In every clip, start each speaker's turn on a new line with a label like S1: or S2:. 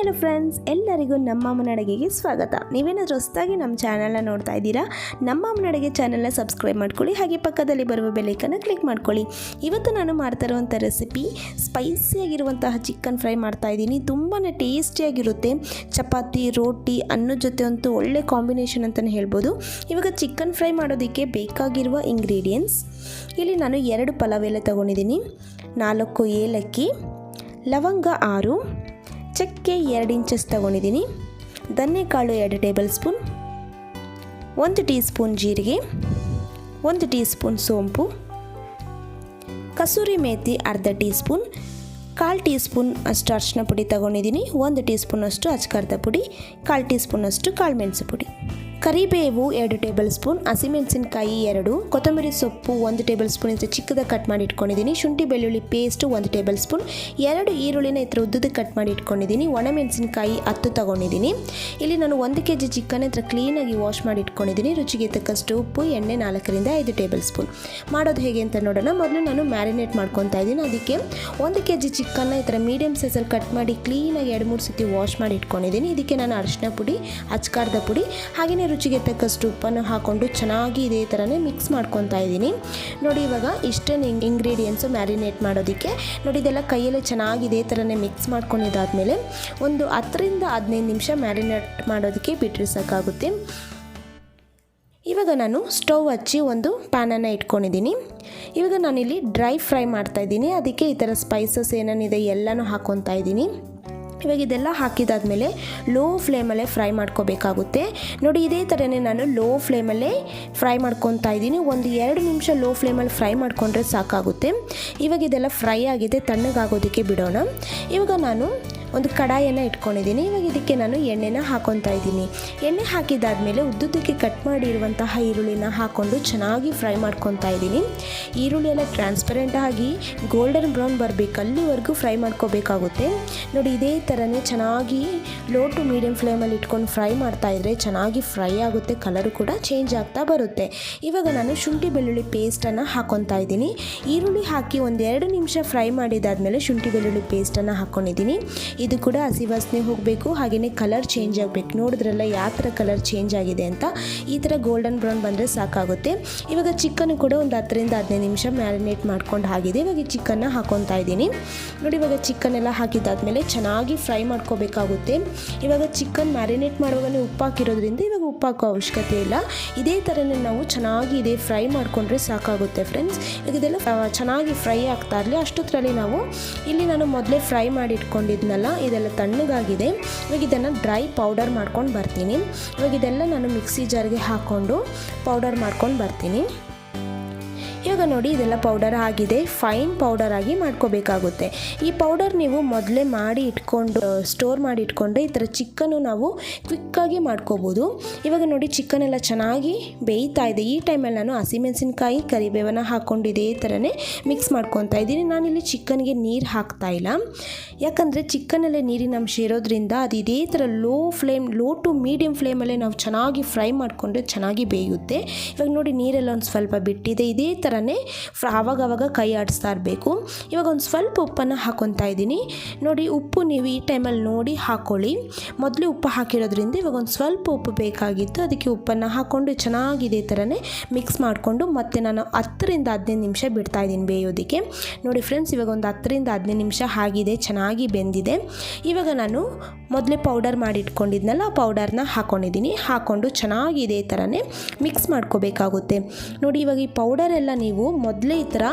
S1: Hello friends, ಎಲ್ಲರಿಗೂ ನಮ್ಮ ಅಮ್ಮನ ಅಡುಗೆಗೆ ಸ್ವಾಗತ. ನೀವೇನಾದರೂ ಹೊಸದಾಗಿ ನಮ್ಮ ಚಾನಲ್ನ ನೋಡ್ತಾ ಇದ್ದೀರಾ, ನಮ್ಮ ಅಮ್ಮನ ಅಡುಗೆ ಚಾನಲ್ನ ಸಬ್ಸ್ಕ್ರೈಬ್ ಮಾಡ್ಕೊಳ್ಳಿ, ಹಾಗೆ ಪಕ್ಕದಲ್ಲಿ ಬರುವ ಬೆಲ್ಲೈಕನ್ನ ಕ್ಲಿಕ್ ಮಾಡ್ಕೊಳ್ಳಿ. ಇವತ್ತು ನಾನು ಮಾಡ್ತಾ ಇರುವಂಥ ರೆಸಿಪಿ ಸ್ಪೈಸಿಯಾಗಿರುವಂತಹ ಚಿಕನ್ ಫ್ರೈ ಮಾಡ್ತಾ ಇದ್ದೀನಿ. ತುಂಬಾ ಟೇಸ್ಟಿಯಾಗಿರುತ್ತೆ. ಚಪಾತಿ, ರೋಟಿ, ಅನ್ನದ ಜೊತೆ ಅಂತೂ ಒಳ್ಳೆ ಕಾಂಬಿನೇಷನ್ ಅಂತಲೇ ಹೇಳ್ಬೋದು. ಇವಾಗ ಚಿಕನ್ ಫ್ರೈ ಮಾಡೋದಕ್ಕೆ ಬೇಕಾಗಿರುವ ಇಂಗ್ರೀಡಿಯೆಂಟ್ಸ್ ಇಲ್ಲಿ ನಾನು 2 ಪಲಾವ್ ಎಲೆ ತೊಗೊಂಡಿದ್ದೀನಿ, 4 ಏಲಕ್ಕಿ, ಲವಂಗ 6, ಚಕ್ಕೆ 2 ಇಂಚಸ್ ತೊಗೊಂಡಿದ್ದೀನಿ, ಧನ್ಯಕಾಳು 2 ಟೇಬಲ್ ಸ್ಪೂನ್, 1 ಟೀ ಸ್ಪೂನ್ ಜೀರಿಗೆ, 1 ಟೀ ಸ್ಪೂನ್ ಸೋಂಪು, ಕಸೂರಿ ಮೇಥಿ ಅರ್ಧ ಟೀ ಸ್ಪೂನ್, 1/4 ಟೀ ಸ್ಪೂನ್ ಅಷ್ಟು ಅರಿಶಿನ ಪುಡಿ ತೊಗೊಂಡಿದ್ದೀನಿ, 1 ಟೀ ಸ್ಪೂನ್ ಅಷ್ಟು ಅಚ್ಕಾರದ ಪುಡಿ, 1/4 ಟೀ ಸ್ಪೂನ್ ಅಷ್ಟು ಕಾಳುಮೆಣಸು ಪುಡಿ, ಕರಿಬೇವು 2 ಟೇಬಲ್ ಸ್ಪೂನ್, ಹಸಿಮೆಣಸಿನಕಾಯಿ 2, ಕೊತ್ತಂಬರಿ ಸೊಪ್ಪು 1 ಟೇಬಲ್ ಸ್ಪೂನ್ ಇದ್ರೆ ಚಿಕ್ಕದಾಗಿ ಕಟ್ ಮಾಡಿ ಇಟ್ಕೊಂಡಿದ್ದೀನಿ, ಶುಂಠಿ ಬೆಳ್ಳುಳ್ಳಿ ಪೇಸ್ಟು 1 ಟೇಬಲ್ ಸ್ಪೂನ್, 2 ಈರುಳ್ಳಿನ ಇತರ ಉದ್ದಕ್ಕೆ ಕಟ್ ಮಾಡಿ ಇಟ್ಕೊಂಡಿದ್ದೀನಿ, ಒಣಮೆಣಸಿನಕಾಯಿ 10 ತೊಗೊಂಡಿದ್ದೀನಿ. ಇಲ್ಲಿ ನಾನು 1 kg ಚಿಕನ್ ಇತರ ಕ್ಲೀನಾಗಿ ವಾಶ್ ಮಾಡಿ ಇಟ್ಕೊಂಡಿದ್ದೀನಿ. ರುಚಿಗೆ ತಕ್ಕಷ್ಟು ಉಪ್ಪು, ಎಣ್ಣೆ 4 ರಿಂದ 5 ಟೇಬಲ್ ಸ್ಪೂನ್. ಮಾಡೋದು ಹೇಗೆ ಅಂತ ನೋಡೋಣ. ಮೊದಲು ನಾನು ಮ್ಯಾರಿನೇಟ್ ಮಾಡ್ಕೊತಾ ಇದ್ದೀನಿ. ಅದಕ್ಕೆ 1 kg ಚಿಕನ್ನ ಈ ಥರ ಮೀಡಿಯಮ್ ಸೈಜಲ್ಲಿ ಕಟ್ ಮಾಡಿ ಕ್ಲೀನಾಗಿ 2-3 ಸತಿ ವಾಶ್ ಮಾಡಿ ಇಟ್ಕೊಂಡಿದ್ದೀನಿ. ಇದಕ್ಕೆ ನಾನು ಅರಿಶಿನ ಪುಡಿ, ಅಚ್ಕಾರದ ಪುಡಿ, ಹಾಗೆಯೇ ರುಚಿಗೆ ತಕ್ಕಷ್ಟು ಉಪ್ಪನ್ನು ಹಾಕ್ಕೊಂಡು ಚೆನ್ನಾಗಿ ಇದೇ ಥರನೇ ಮಿಕ್ಸ್ ಮಾಡ್ಕೊತಾ ಇದ್ದೀನಿ. ನೋಡಿ, ಇವಾಗ ಇಷ್ಟನ್ನು ಇಂಗ್ರೀಡಿಯೆಂಟ್ಸು ಮ್ಯಾರಿನೇಟ್ ಮಾಡೋದಕ್ಕೆ ನೋಡಿ, ಇದೆಲ್ಲ ಕೈಯಲ್ಲೇ ಚೆನ್ನಾಗಿ ಇದೇ ಥರನೇ ಮಿಕ್ಸ್ ಮಾಡ್ಕೊಂಡಿದ್ದಾದಮೇಲೆ ಒಂದು 10 ರಿಂದ 15 ನಿಮಿಷ ಮ್ಯಾರಿನೇಟ್ ಮಾಡೋದಕ್ಕೆ ಬಿಟ್ಟರೆ ಸಾಕಾಗುತ್ತೆ. ಇವಾಗ ನಾನು ಸ್ಟವ್ ಹಚ್ಚಿ ಒಂದು ಪ್ಯಾನನ್ನು ಇಟ್ಕೊಂಡಿದ್ದೀನಿ. ಇವಾಗ ನಾನಿಲ್ಲಿ ಡ್ರೈ ಫ್ರೈ ಮಾಡ್ತಾಯಿದ್ದೀನಿ. ಅದಕ್ಕೆ ಈ ಥರ ಸ್ಪೈಸಸ್ ಏನೇನಿದೆ ಎಲ್ಲನೂ ಹಾಕ್ಕೊತಾ ಇದ್ದೀನಿ. ಇವಾಗ ಇದೆಲ್ಲ ಹಾಕಿದಾದ್ಮೇಲೆ ಲೋ ಫ್ಲೇಮಲ್ಲೇ ಫ್ರೈ ಮಾಡ್ಕೋಬೇಕಾಗುತ್ತೆ. ನೋಡಿ, ಇದೇ ಥರನೇ ನಾನು ಲೋ ಫ್ಲೇಮಲ್ಲೇ ಫ್ರೈ ಮಾಡ್ಕೊತಾ ಇದ್ದೀನಿ. 1-2 ನಿಮಿಷ ಲೋ ಫ್ಲೇಮಲ್ಲಿ ಫ್ರೈ ಮಾಡಿಕೊಂಡ್ರೆ ಸಾಕಾಗುತ್ತೆ. ಇವಾಗ ಇದೆಲ್ಲ ಫ್ರೈ ಆಗಿದೆ, ತಣ್ಣಗಾಗೋದಕ್ಕೆ ಬಿಡೋಣ. ಇವಾಗ ನಾನು ಒಂದು ಕಡಾಯನ್ನು ಇಟ್ಕೊಂಡಿದ್ದೀನಿ. ಇವಾಗ ಇದಕ್ಕೆ ನಾನು ಎಣ್ಣೆನ ಹಾಕ್ಕೊತಾ ಇದ್ದೀನಿ. ಎಣ್ಣೆ ಹಾಕಿದಾದ್ಮೇಲೆ ಉದ್ದುದ್ದಕ್ಕೆ ಕಟ್ ಮಾಡಿರುವಂತಹ ಈರುಳ್ಳಿನ ಹಾಕ್ಕೊಂಡು ಚೆನ್ನಾಗಿ ಫ್ರೈ ಮಾಡ್ಕೊತಾ ಇದ್ದೀನಿ. ಈರುಳ್ಳಿ ಎಲ್ಲ ಟ್ರಾನ್ಸ್ಪರೆಂಟ್ ಆಗಿ ಗೋಲ್ಡನ್ ಬ್ರೌನ್ ಬರಬೇಕು, ಅಲ್ಲಿವರೆಗೂ ಫ್ರೈ ಮಾಡ್ಕೋಬೇಕಾಗುತ್ತೆ. ನೋಡಿ, ಇದೇ ಥರನೇ ಚೆನ್ನಾಗಿ ಲೋ ಟು ಮೀಡಿಯಮ್ ಫ್ಲೇಮಲ್ಲಿ ಇಟ್ಕೊಂಡು ಫ್ರೈ ಮಾಡ್ತಾಯಿದ್ರೆ ಚೆನ್ನಾಗಿ ಫ್ರೈ ಆಗುತ್ತೆ, ಕಲರು ಕೂಡ ಚೇಂಜ್ ಆಗ್ತಾ ಬರುತ್ತೆ. ಇವಾಗ ನಾನು ಶುಂಠಿ ಬೆಳ್ಳುಳ್ಳಿ ಪೇಸ್ಟನ್ನು ಹಾಕ್ಕೊತಾ ಇದ್ದೀನಿ. ಈರುಳ್ಳಿ ಹಾಕಿ 1-2 ನಿಮಿಷ ಫ್ರೈ ಮಾಡಿದಾದ್ಮೇಲೆ ಶುಂಠಿ ಬೆಳ್ಳುಳ್ಳಿ ಪೇಸ್ಟನ್ನು ಹಾಕ್ಕೊಂಡಿದ್ದೀನಿ. ಇದು ಕೂಡ ಹಸಿ ವಾಸನೆ ಹೋಗಬೇಕು, ಹಾಗೆಯೇ ಕಲರ್ ಚೇಂಜ್ ಆಗಬೇಕು. ನೋಡಿದ್ರಲ್ಲ ಯಾವ ಥರ ಕಲರ್ ಚೇಂಜ್ ಆಗಿದೆ ಅಂತ. ಈ ಥರ ಗೋಲ್ಡನ್ ಬ್ರೌನ್ ಬಂದರೆ ಸಾಕಾಗುತ್ತೆ. ಇವಾಗ ಚಿಕನ್ ಕೂಡ ಒಂದು 10 ರಿಂದ 15 ನಿಮಿಷ ಮ್ಯಾರಿನೇಟ್ ಮಾಡ್ಕೊಂಡು ಆಗಿದೆ. ಇವಾಗ ಈ ಚಿಕನ್ನ ಹಾಕ್ಕೊತಾ ಇದ್ದೀನಿ. ನೋಡಿ, ಇವಾಗ ಚಿಕನ್ ಎಲ್ಲ ಹಾಕಿದ್ದಾದ್ಮೇಲೆ ಚೆನ್ನಾಗಿ ಫ್ರೈ ಮಾಡ್ಕೋಬೇಕಾಗುತ್ತೆ. ಇವಾಗ ಚಿಕನ್ ಮ್ಯಾರಿನೇಟ್ ಮಾಡುವಾಗಲೇ ಉಪ್ಪು ಹಾಕಿರೋದ್ರಿಂದ ಇವಾಗ ಉಪ್ಪು ಹಾಕೋ ಅವಶ್ಯಕತೆ ಇಲ್ಲ. ಇದೇ ಥರನೇ ನಾವು ಚೆನ್ನಾಗಿ ಇದೇ ಫ್ರೈ ಮಾಡಿಕೊಂಡ್ರೆ ಸಾಕಾಗುತ್ತೆ ಫ್ರೆಂಡ್ಸ್. ಇವಾಗ ಇದೆಲ್ಲ ಚೆನ್ನಾಗಿ ಫ್ರೈ ಆಗ್ತಾ ಇರಲಿ. ಅಷ್ಟೊತ್ತರಲ್ಲಿ ಇಲ್ಲಿ ನಾನು ಮೊದಲೇ ಫ್ರೈ ಮಾಡಿ ಇಟ್ಕೊಂಡಿದ್ನಲ್ಲ, ಇದೆಲ್ಲ ತಣ್ಣಗಾಗಿದೆ. ಇವಾಗ ಇದನ್ನು ಡ್ರೈ ಪೌಡರ್ ಮಾಡ್ಕೊಂಡು ಬರ್ತೀನಿ. ಇವಾಗ ಇದೆಲ್ಲ ನಾನು ಮಿಕ್ಸಿ ಜಾರ್ಗೆ ಹಾಕ್ಕೊಂಡು ಪೌಡರ್ ಮಾಡ್ಕೊಂಡು ಬರ್ತೀನಿ. ಇವಾಗ ನೋಡಿ, ಇದೆಲ್ಲ ಪೌಡರ್ ಆಗಿದೆ. ಫೈನ್ ಪೌಡರ್ ಆಗಿ ಮಾಡ್ಕೋಬೇಕಾಗುತ್ತೆ. ಈ ಪೌಡರ್ ನೀವು ಮೊದಲೇ ಮಾಡಿ ಇಟ್ಕೊಂಡು ಸ್ಟೋರ್ ಮಾಡಿ ಇಟ್ಕೊಂಡ್ರೆ ಈ ಥರ ಚಿಕನ್ನು ನಾವು ಕ್ವಿಕ್ಕಾಗಿ ಮಾಡ್ಕೋಬೋದು. ಇವಾಗ ನೋಡಿ, ಚಿಕನ್ ಎಲ್ಲ ಚೆನ್ನಾಗಿ ಬೇಯ್ತಾ ಇದೆ. ಈ ಟೈಮಲ್ಲಿ ನಾನು ಹಸಿಮೆಣಸಿನಕಾಯಿ, ಕರಿಬೇವನ್ನು ಹಾಕ್ಕೊಂಡು ಇದೇ ಥರನೇ ಮಿಕ್ಸ್ ಮಾಡ್ಕೊತಾ ಇದ್ದೀನಿ. ನಾನಿಲ್ಲಿ ಚಿಕನ್ಗೆ ನೀರು ಹಾಕ್ತಾ ಇಲ್ಲ, ಯಾಕಂದರೆ ಚಿಕನಲ್ಲೇ ನೀರಿನ ಅಂಶ ಇರೋದ್ರಿಂದ ಅದು ಇದೇ ಥರ ಲೋ ಟು ಮೀಡಿಯಮ್ ಫ್ಲೇಮಲ್ಲೇ ನಾವು ಚೆನ್ನಾಗಿ ಫ್ರೈ ಮಾಡಿಕೊಂಡ್ರೆ ಚೆನ್ನಾಗಿ ಬೇಯುತ್ತೆ. ಇವಾಗ ನೋಡಿ, ನೀರೆಲ್ಲ ಒಂದು ಸ್ವಲ್ಪ ಬಿಟ್ಟಿದೆ. ಇದೇ ಥರನೇ ಆವಾಗವಾಗ ಕೈ ಆಡಿಸ್ತಾ ಇರಬೇಕು. ಇವಾಗ ಒಂದು ಸ್ವಲ್ಪ ಉಪ್ಪನ್ನು ಹಾಕ್ಕೊತಾ ಇದ್ದೀನಿ. ನೋಡಿ, ಉಪ್ಪು ನೀವು ಈ ಟೈಮಲ್ಲಿ ನೋಡಿ ಹಾಕ್ಕೊಳ್ಳಿ. ಮೊದಲೇ ಉಪ್ಪು ಹಾಕಿರೋದ್ರಿಂದ ಇವಾಗ ಒಂದು ಸ್ವಲ್ಪ ಉಪ್ಪು ಬೇಕಾಗಿತ್ತು, ಅದಕ್ಕೆ ಉಪ್ಪನ್ನು ಹಾಕ್ಕೊಂಡು ಚೆನ್ನಾಗಿ ಇದೇ ಥರನೇ ಮಿಕ್ಸ್ ಮಾಡಿಕೊಂಡು ಮತ್ತೆ ನಾನು 10 ರಿಂದ 15 ನಿಮಿಷ ಬಿಡ್ತಾ ಇದ್ದೀನಿ ಬೇಯೋದಕ್ಕೆ. ನೋಡಿ ಫ್ರೆಂಡ್ಸ್, ಇವಾಗ ಒಂದು 10 ರಿಂದ 15 ನಿಮಿಷ ಆಗಿದೆ, ಚೆನ್ನಾಗಿ ಬೆಂದಿದೆ. ಇವಾಗ ನಾನು ಮೊದಲೇ ಪೌಡರ್ ಮಾಡಿ ಇಟ್ಕೊಂಡಿದ್ನಲ್ಲ, ಆ ಪೌಡರ್ನ ಹಾಕ್ಕೊಂಡಿದ್ದೀನಿ. ಹಾಕ್ಕೊಂಡು ಚೆನ್ನಾಗಿ ಇದೇ ಥರನೇ ಮಿಕ್ಸ್ ಮಾಡ್ಕೋಬೇಕಾಗುತ್ತೆ. ನೋಡಿ, ಇವಾಗ ಈ ಪೌಡರ್ ಎಲ್ಲ ನೀವು ಮೊದಲೇ ಈ ಥರ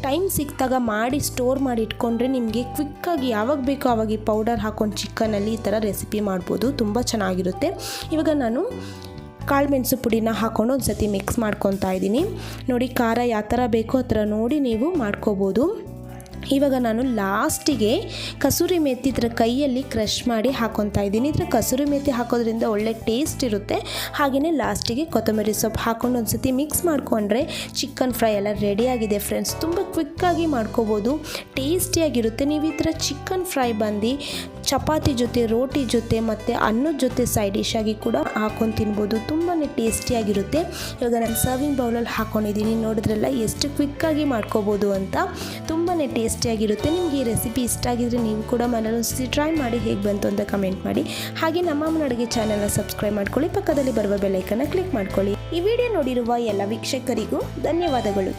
S1: ಟೈಮ್ ಸಿಕ್ಕಿದಾಗ ಮಾಡಿ ಸ್ಟೋರ್ ಮಾಡಿ ಇಟ್ಕೊಂಡ್ರೆ ನಿಮಗೆ ಕ್ವಿಕ್ಕಾಗಿ ಯಾವಾಗ ಬೇಕೋ ಆವಾಗ ಈ ಪೌಡರ್ ಹಾಕ್ಕೊಂಡು ಚಿಕನಲ್ಲಿ ಈ ಥರ ರೆಸಿಪಿ ಮಾಡ್ಬೋದು, ತುಂಬ ಚೆನ್ನಾಗಿರುತ್ತೆ. ಇವಾಗ ನಾನು ಕಾಳುಮೆಣಸು ಪುಡಿನ ಹಾಕ್ಕೊಂಡು ಒಂದು ಸತಿ ಮಿಕ್ಸ್ ಮಾಡ್ಕೊತಾ ಇದ್ದೀನಿ. ನೋಡಿ, ಖಾರ ಯಾವ ಥರ ಬೇಕೋ ಆ ಥರ ನೋಡಿ ನೀವು ಮಾಡ್ಕೋಬೋದು. ಇವಾಗ ನಾನು ಲಾಸ್ಟಿಗೆ ಕಸೂರಿ ಮೇಥಿ ಇದರ ಕೈಯಲ್ಲಿ ಕ್ರಷ್ ಮಾಡಿ ಹಾಕ್ಕೊತಾ ಇದ್ದೀನಿ. ಇದರ ಕಸೂರಿ ಮೇಥಿ ಹಾಕೋದ್ರಿಂದ ಒಳ್ಳೆ ಟೇಸ್ಟ್ ಇರುತ್ತೆ. ಹಾಗೆಯೇ ಲಾಸ್ಟಿಗೆ ಕೊತ್ತಂಬರಿ ಸೊಪ್ಪು ಹಾಕ್ಕೊಂಡು ಒಂದು ಸತಿ ಮಿಕ್ಸ್ ಮಾಡಿಕೊಂಡ್ರೆ ಚಿಕನ್ ಫ್ರೈ ಎಲ್ಲ ರೆಡಿಯಾಗಿದೆ ಫ್ರೆಂಡ್ಸ್. ತುಂಬ ಕ್ವಿಕ್ಕಾಗಿ ಮಾಡ್ಕೋಬೋದು, ಟೇಸ್ಟಿಯಾಗಿರುತ್ತೆ. ನೀವು ಈ ಥರ ಚಿಕನ್ ಫ್ರೈ ಬಂದು ಚಪಾತಿ ಜೊತೆ, ರೋಟಿ ಜೊತೆ ಮತ್ತು ಅನ್ನದ ಜೊತೆ ಸೈಡ್ ಡಿಶ್ ಆಗಿ ಕೂಡ ಹಾಕ್ಕೊಂಡು ತಿನ್ಬೋದು, ತುಂಬಾ ಟೇಸ್ಟಿಯಾಗಿರುತ್ತೆ. ಇವಾಗ ನಾನು ಸರ್ವಿಂಗ್ ಬೌಲಲ್ಲಿ ಹಾಕ್ಕೊಂಡಿದ್ದೀನಿ. ನೋಡಿದ್ರಲ್ಲ ಎಷ್ಟು ಕ್ವಿಕ್ಕಾಗಿ ಮಾಡ್ಕೋಬೋದು ಅಂತ. ತುಂಬಾ ಟೇಸ್ಟ್ ಟೇಸ್ಟಿಯಾಗಿರುತ್ತೆ. ನಿಮಗೆ ಈ ರೆಸಿಪಿ ಇಷ್ಟ ಆಗಿದ್ರೆ ನೀವು ಕೂಡ ಮನೇಲಿ ಒಂದ್ಸತಿ ಟ್ರೈ ಮಾಡಿ ಹೇಗೆ ಬಂತು ಅಂತ ಕಮೆಂಟ್ ಮಾಡಿ. ಹಾಗೆ ನಮ್ಮ ಅಮ್ಮನ ಅಡುಗೆ ಚಾನಲ್ನ ಸಬ್ಸ್ಕ್ರೈಬ್ ಮಾಡ್ಕೊಳ್ಳಿ, ಪಕ್ಕದಲ್ಲಿ ಬರುವ ಬೆಲ್ ಐಕನ್ನ ಕ್ಲಿಕ್ ಮಾಡ್ಕೊಳ್ಳಿ. ಈ ವಿಡಿಯೋ ನೋಡಿರುವ ಎಲ್ಲ ವೀಕ್ಷಕರಿಗೂ ಧನ್ಯವಾದಗಳು.